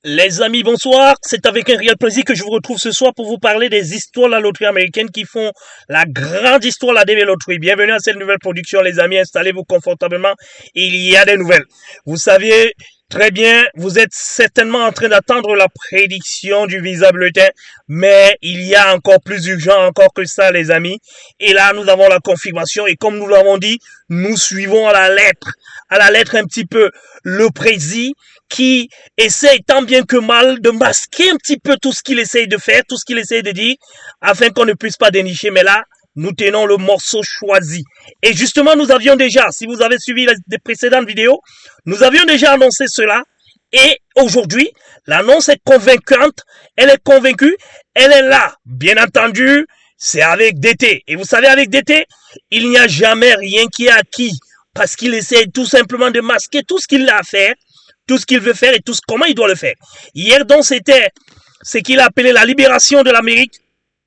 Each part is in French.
Les amis, bonsoir. C'est avec un réel plaisir que je vous retrouve ce soir pour vous parler des histoires de la loterie américaine qui font la grande histoire de la DB Loterie. Bienvenue à cette nouvelle production, les amis. Installez-vous confortablement. Il y a des nouvelles. Vous saviez très bien, vous êtes certainement en train d'attendre la prédiction du Visa Bulletin, mais il y a encore plus urgent encore que ça, les amis. Et là, nous avons la confirmation. Et comme nous l'avons dit, nous suivons à la lettre un petit peu le président qui essaye tant bien que mal de masquer un petit peu tout ce qu'il essaye de faire, tout ce qu'il essaye de dire, afin qu'on ne puisse pas dénicher. Mais là, nous tenons le morceau choisi. Et justement, nous avions déjà, si vous avez suivi les précédentes vidéos, nous avions déjà annoncé cela. Et aujourd'hui, l'annonce est convaincante, elle est convaincue, elle est là. Bien entendu, c'est avec DT. Et vous savez, avec DT, il n'y a jamais rien qui est acquis. Parce qu'il essaye tout simplement de masquer tout ce qu'il a à faire, tout ce qu'il veut faire et tout comment il doit le faire. Hier, donc, c'était ce qu'il a appelé la libération de l'Amérique.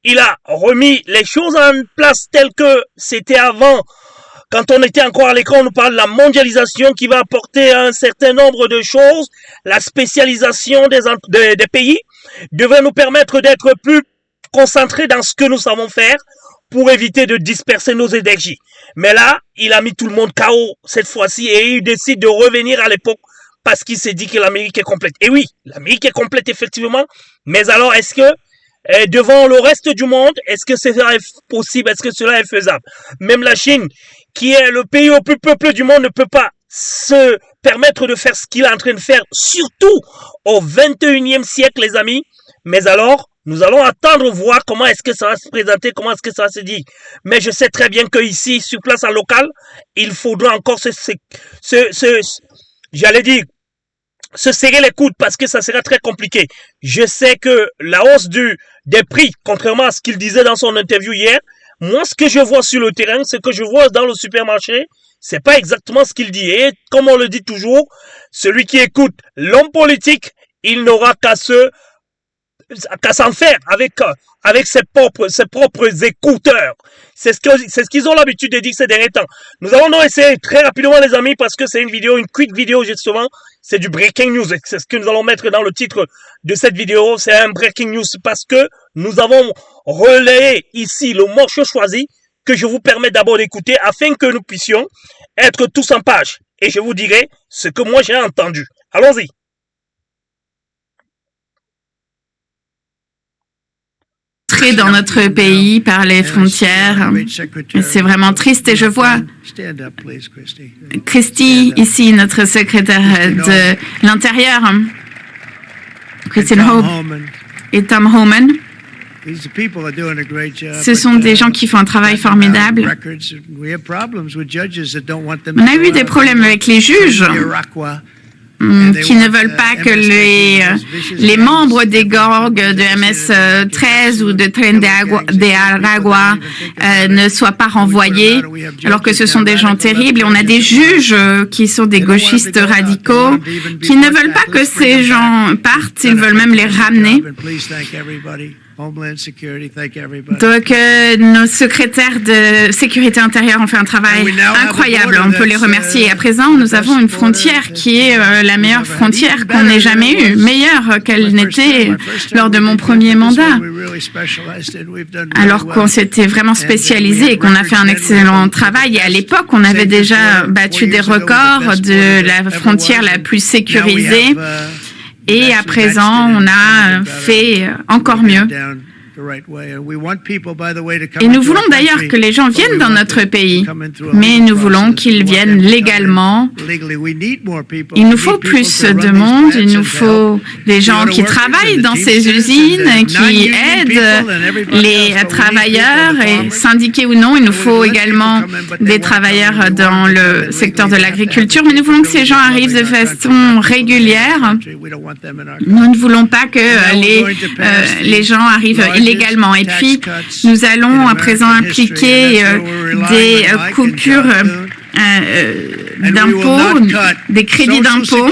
Il a remis les choses en place telles que c'était avant. Quand on était encore à l'écran, on nous parle de la mondialisation qui va apporter un certain nombre de choses. La spécialisation des pays devrait nous permettre d'être plus concentrés dans ce que nous savons faire pour éviter de disperser nos énergies. Mais là, il a mis tout le monde KO cette fois-ci et il décide de revenir à l'époque parce qu'il s'est dit que l'Amérique est complète. Et oui, l'Amérique est complète effectivement, mais alors est-ce que devant le reste du monde, est-ce que cela est possible, est-ce que cela est faisable? Même la Chine, qui est le pays au plus peuplé du monde, ne peut pas se permettre de faire ce qu'il est en train de faire, surtout au 21e siècle, les amis. Mais alors, nous allons attendre voir comment est-ce que ça va se présenter, comment est-ce que ça va se dire. Mais je sais très bien qu'ici, sur place en local, il faudra encore j'allais dire, se serrer les coudes parce que ça sera très compliqué. Je sais que la hausse des prix, contrairement à ce qu'il disait dans son interview hier, moi, ce que je vois sur le terrain, ce que je vois dans le supermarché, c'est pas exactement ce qu'il dit. Et comme on le dit toujours, celui qui écoute l'homme politique, il n'aura qu'à s'en faire avec ses propres écouteurs. C'est ce qu'ils ont l'habitude de dire ces derniers temps. Nous allons donc essayer très rapidement, les amis, parce que c'est une quick vidéo, justement. C'est du breaking news. C'est ce que nous allons mettre dans le titre de cette vidéo. C'est un breaking news parce que nous avons relayé ici le morceau choisi que je vous permets d'abord d'écouter afin que nous puissions être tous en page. Et je vous dirai ce que moi j'ai entendu. Allons-y. Dans notre pays par les frontières. C'est vraiment triste et je vois Christy ici, notre secrétaire de l'Intérieur, Christine Hope et Tom Homan. Ce sont des gens qui font un travail formidable. On a eu des problèmes avec les juges qui ne veulent pas que les membres des gangs de MS-13 ou de Tren de Aragua ne soient pas renvoyés, alors que ce sont des gens terribles. Et on a des juges qui sont des gauchistes radicaux qui ne veulent pas que ces gens partent, ils veulent même les ramener. Donc, nos secrétaires de sécurité intérieure ont fait un travail incroyable. On peut les remercier. Et à présent, nous avons une frontière qui est la meilleure frontière qu'on ait jamais eue, meilleure qu'elle n'était lors de mon premier mandat. Alors qu'on s'était vraiment spécialisé et qu'on a fait un excellent travail. Et à l'époque, on avait déjà battu des records de la frontière la plus sécurisée. Et à présent, on a fait encore mieux. Et nous voulons d'ailleurs que les gens viennent dans notre pays, mais nous voulons qu'ils viennent légalement. Il nous faut plus de monde, il nous faut des gens qui travaillent dans ces usines, qui aident les travailleurs, et syndiqués ou non. Il nous faut également des travailleurs dans le secteur de l'agriculture, mais nous voulons que ces gens arrivent de façon régulière. Nous ne voulons pas que les gens arrivent illégalement. Et puis, nous allons à présent impliquer des coupures d'impôts, des crédits d'impôts.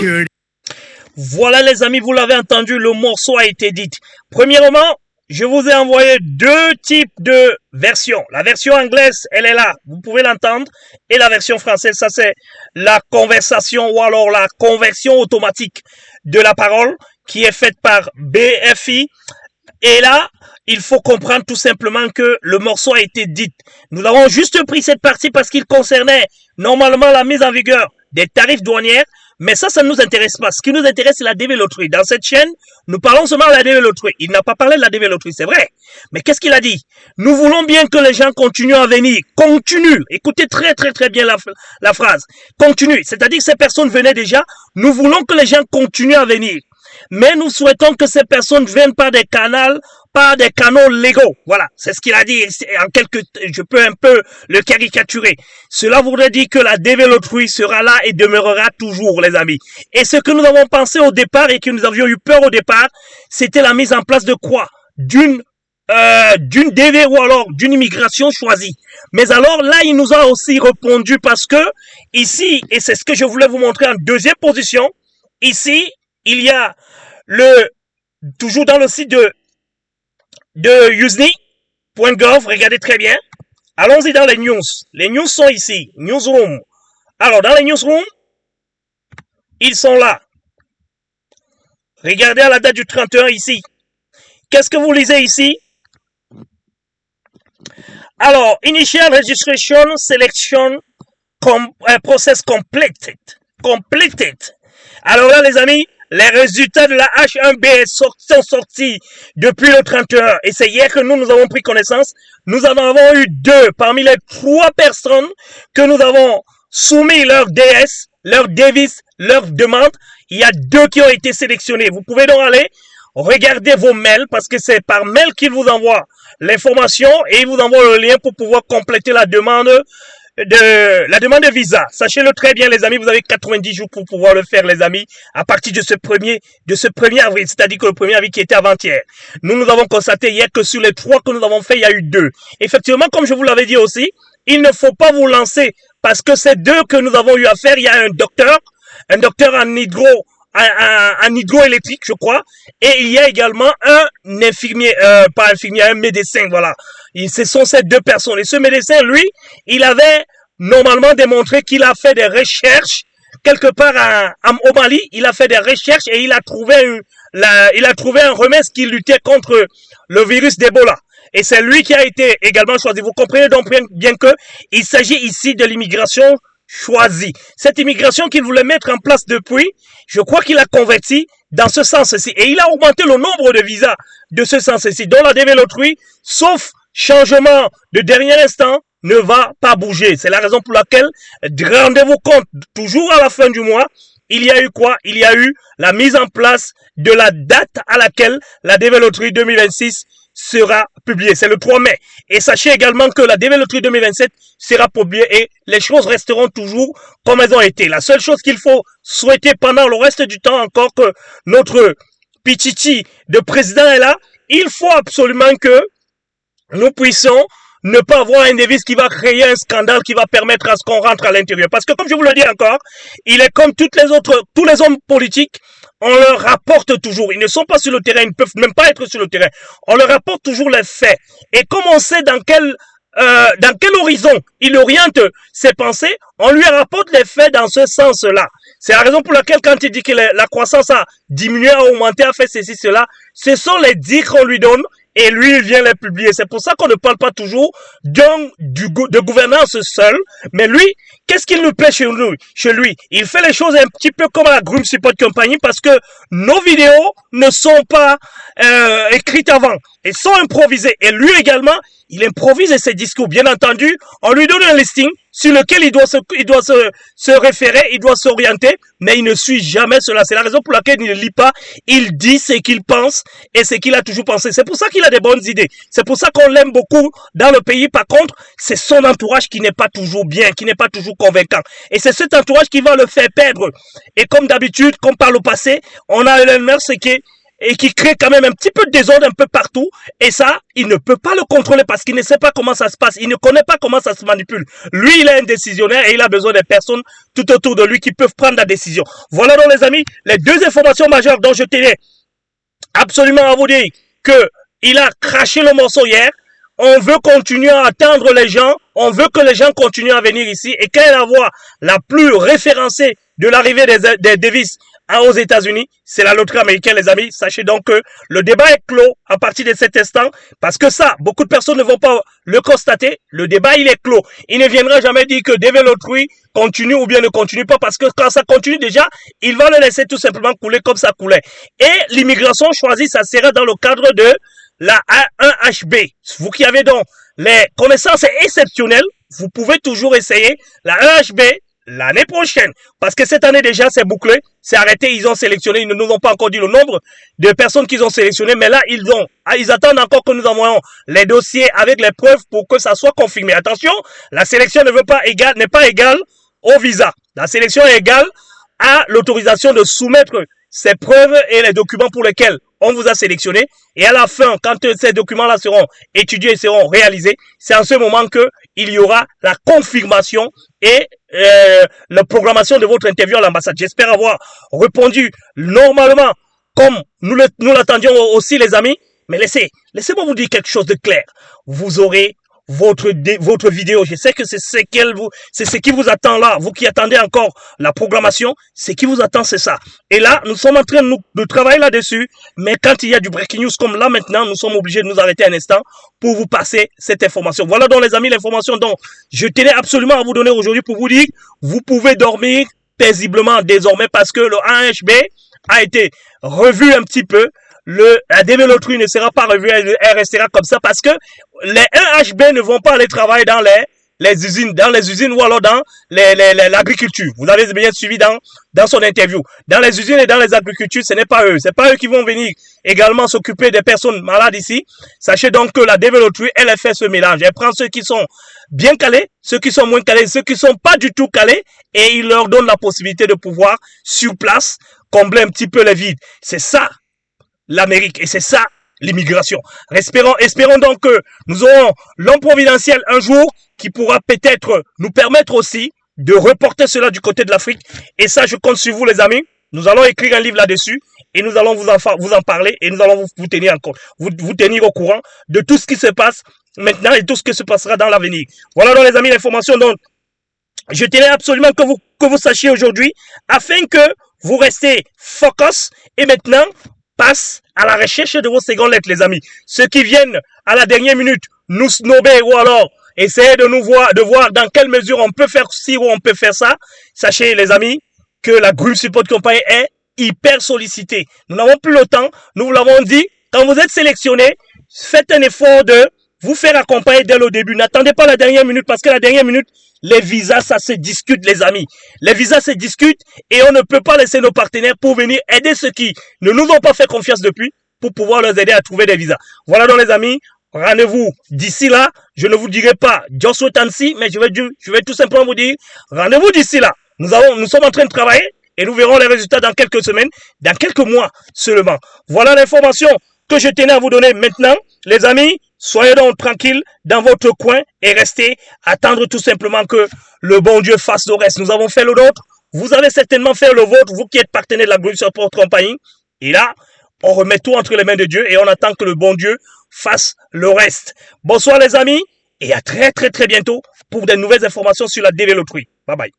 Voilà les amis, vous l'avez entendu, le morceau a été dit. Premièrement, je vous ai envoyé deux types de versions. La version anglaise, elle est là, vous pouvez l'entendre. Et la version française, ça c'est la conversation ou alors la conversion automatique de la parole qui est faite par BFI. Et là, il faut comprendre tout simplement que le morceau a été dit. Nous avons juste pris cette partie parce qu'il concernait normalement la mise en vigueur des tarifs douanières. Mais ça ne nous intéresse pas. Ce qui nous intéresse, c'est la DV Loterie. Dans cette chaîne, nous parlons seulement de la DV Loterie. Il n'a pas parlé de la DV Loterie, c'est vrai. Mais qu'est-ce qu'il a dit? Nous voulons bien que les gens continuent à venir. Continue. Écoutez très bien la phrase. Continue. C'est-à-dire que ces personnes venaient déjà. Nous voulons que les gens continuent à venir. Mais nous souhaitons que ces personnes viennent par des canaux légaux. Voilà, c'est ce qu'il a dit. Je peux un peu le caricaturer. Cela voudrait dire que la DV Loterie sera là et demeurera toujours, les amis. Et ce que nous avons pensé au départ et que nous avions eu peur au départ, c'était la mise en place de quoi? D'une DV ou alors d'une immigration choisie. Mais alors là, il nous a aussi répondu parce que ici, et c'est ce que je voulais vous montrer en deuxième position, ici, il y a toujours dans le site de usni.gov, regardez très bien. Allons-y dans les news. Les news sont ici. Newsroom. Alors, dans les newsroom, ils sont là. Regardez à la date du 31 ici. Qu'est-ce que vous lisez ici? Alors, Initial Registration Selection Process Completed. Alors là, les amis, les résultats de la H1B sont sortis depuis le 31 et c'est hier que nous avons pris connaissance. Nous en avons eu 2 parmi les 3 personnes que nous avons soumis leur DS, leur devis, leur demande. Il y a 2 qui ont été sélectionnés. Vous pouvez donc aller regarder vos mails parce que c'est par mail qu'ils vous envoient l'information et ils vous envoient le lien pour pouvoir compléter la demande de visa. Sachez-le très bien, les amis, vous avez 90 jours pour pouvoir le faire, les amis, à partir de ce 1er avril, c'est-à-dire que le 1er avril qui était avant-hier. Nous avons constaté hier que sur les 3 que nous avons fait, il y a eu 2. Effectivement, comme je vous l'avais dit aussi, il ne faut pas vous lancer parce que ces 2 que nous avons eu à faire, il y a un docteur en hydroélectrique, je crois, et il y a également un infirmier, un médecin, voilà. Et ce sont ces 2 personnes. Et ce médecin, lui, il avait normalement démontré qu'il a fait des recherches quelque part au Mali. Il a fait des recherches et il a trouvé un remède qui luttait contre le virus d'Ebola. Et c'est lui qui a été également choisi. Vous comprenez donc bien que il s'agit ici de l'immigration choisie. Cette immigration qu'il voulait mettre en place depuis, je crois qu'il a converti dans ce sens-ci. Et il a augmenté le nombre de visas de ce sens-ci, dont la DV Loterie, sauf changement de dernier instant, ne va pas bouger. C'est la raison pour laquelle, rendez-vous compte, toujours à la fin du mois, il y a eu quoi? Il y a eu la mise en place de la date à laquelle la DV Loterie 2026 sera publiée. C'est le 3 mai. Et sachez également que la DV Loterie 2027 sera publiée et les choses resteront toujours comme elles ont été. La seule chose qu'il faut souhaiter pendant le reste du temps encore que notre pichichi de président est là, il faut absolument que nous puissions ne pas avoir un devise qui va créer un scandale qui va permettre à ce qu'on rentre à l'intérieur. Parce que comme je vous le dis encore, il est comme tous les hommes politiques, on leur rapporte toujours. Ils ne sont pas sur le terrain, ils ne peuvent même pas être sur le terrain. On leur rapporte toujours les faits. Et comme on sait dans quel horizon il oriente ses pensées, on lui rapporte les faits dans ce sens-là. C'est la raison pour laquelle quand il dit que la croissance a diminué, a augmenté, a fait ceci, cela, ce sont les dires qu'on lui donne et lui, il vient les publier. C'est pour ça qu'on ne parle pas toujours de gouvernance seule, mais lui, qu'est-ce qu'il nous plaît chez lui? Il fait les choses un petit peu comme à la Groom Support Company parce que nos vidéos ne sont pas écrites avant. Elles sont improvisées. Et lui également, il improvise ses discours. Bien entendu, on lui donne un listing sur lequel il doit se référer, il doit s'orienter, mais il ne suit jamais cela. C'est la raison pour laquelle il ne lit pas. Il dit ce qu'il pense et ce qu'il a toujours pensé. C'est pour ça qu'il a des bonnes idées. C'est pour ça qu'on l'aime beaucoup dans le pays. Par contre, c'est son entourage qui n'est pas toujours bien, qui n'est pas toujours convaincant. Et c'est cet entourage qui va le faire perdre. Et comme d'habitude, comme par le passé, on a Elon Musk qui crée quand même un petit peu de désordre un peu partout. Et ça, il ne peut pas le contrôler parce qu'il ne sait pas comment ça se passe. Il ne connaît pas comment ça se manipule. Lui, il est un décisionnaire et il a besoin des personnes tout autour de lui qui peuvent prendre la décision. Voilà donc les amis, les 2 informations majeures dont je tenais absolument à vous dire que il a craché le morceau hier. On veut continuer à attendre les gens. On veut que les gens continuent à venir ici. Et quelle est la voie la plus référencée de l'arrivée des devises aux États-Unis, c'est la loterie américaine, les amis. Sachez donc que le débat est clos à partir de cet instant, parce que ça, beaucoup de personnes ne vont pas le constater. Le débat, il est clos. Il ne viendra jamais dire que DV Lottery continue ou bien ne continue pas, parce que quand ça continue déjà, il va le laisser tout simplement couler comme ça coulait. Et l'immigration choisie, ça sera dans le cadre de la A1HB. Vous qui avez donc les connaissances exceptionnelles, vous pouvez toujours essayer la A1HB l'année prochaine. Parce que cette année déjà, c'est bouclé, c'est arrêté, ils ont sélectionné, ils ne nous ont pas encore dit le nombre de personnes qu'ils ont sélectionnées, mais là, ils attendent encore que nous envoyions les dossiers avec les preuves pour que ça soit confirmé. Attention, la sélection n'est pas égale au visa. La sélection est égale à l'autorisation de soumettre ces preuves et les documents pour lesquels on vous a sélectionné. Et à la fin, quand ces documents-là seront étudiés et seront réalisés, c'est en ce moment que il y aura la confirmation et la programmation de votre interview à l'ambassade. J'espère avoir répondu normalement comme nous l'attendions aussi, les amis. Mais laissez-moi vous dire quelque chose de clair. Vous aurez votre vidéo. Je sais que c'est ce qui vous attend là. Vous qui attendez encore la programmation, ce qui vous attend, c'est ça. Et là, nous sommes en train de travailler là-dessus. Mais quand il y a du breaking news comme là maintenant, nous sommes obligés de nous arrêter un instant pour vous passer cette information. Voilà donc les amis, l'information dont je tenais absolument à vous donner aujourd'hui pour vous dire, vous pouvez dormir paisiblement désormais parce que le AHB a été revu un petit peu. La DV Lottery ne sera pas revue, elle restera comme ça parce que les 1HB ne vont pas aller travailler dans les usines ou alors dans l'agriculture. Vous avez bien suivi dans son interview. Dans les usines et dans les agricultures, ce n'est pas eux. C'est pas eux qui vont venir également s'occuper des personnes malades ici. Sachez donc que la DV Lottery, elle a fait ce mélange. Elle prend ceux qui sont bien calés, ceux qui sont moins calés, ceux qui sont pas du tout calés et il leur donne la possibilité de pouvoir, sur place, combler un petit peu les vides. C'est ça l'Amérique et c'est ça l'immigration. Espérons donc que nous aurons l'homme providentiel un jour qui pourra peut-être nous permettre aussi de reporter cela du côté de l'Afrique. Et ça, je compte sur vous, les amis. Nous allons écrire un livre là-dessus et nous allons vous en parler et nous allons vous tenir au courant de tout ce qui se passe maintenant et tout ce qui se passera dans l'avenir. Voilà donc, les amis, l'information dont je tenais absolument que vous sachiez aujourd'hui afin que vous restez focus et maintenant passe à la recherche de vos secondes lettres, les amis. Ceux qui viennent à la dernière minute nous snober ou alors essayer de voir dans quelle mesure on peut faire ci ou on peut faire ça, sachez, les amis, que la Group Support Company est hyper sollicitée. Nous n'avons plus le temps. Nous vous l'avons dit, quand vous êtes sélectionné, faites un effort de vous faire accompagner dès le début. N'attendez pas la dernière minute parce que la dernière minute, les visas, ça se discute, les amis. Les visas se discutent et on ne peut pas laisser nos partenaires pour venir aider ceux qui ne nous ont pas fait confiance depuis pour pouvoir les aider à trouver des visas. Voilà donc, les amis. Rendez-vous d'ici là. Je ne vous dirai pas just wait and see, mais je vais tout simplement vous dire rendez-vous d'ici là. Nous sommes en train de travailler et nous verrons les résultats dans quelques semaines, dans quelques mois seulement. Voilà l'information que je tenais à vous donner maintenant. Les amis, soyez donc tranquilles dans votre coin et restez attendre tout simplement que le bon Dieu fasse le reste. Nous avons fait le nôtre. Vous avez certainement fait le vôtre, vous qui êtes partenaire de la Group Support Company. Et là, on remet tout entre les mains de Dieu et on attend que le bon Dieu fasse le reste. Bonsoir les amis et à très très très bientôt pour de nouvelles informations sur la DV Lottery. Bye bye.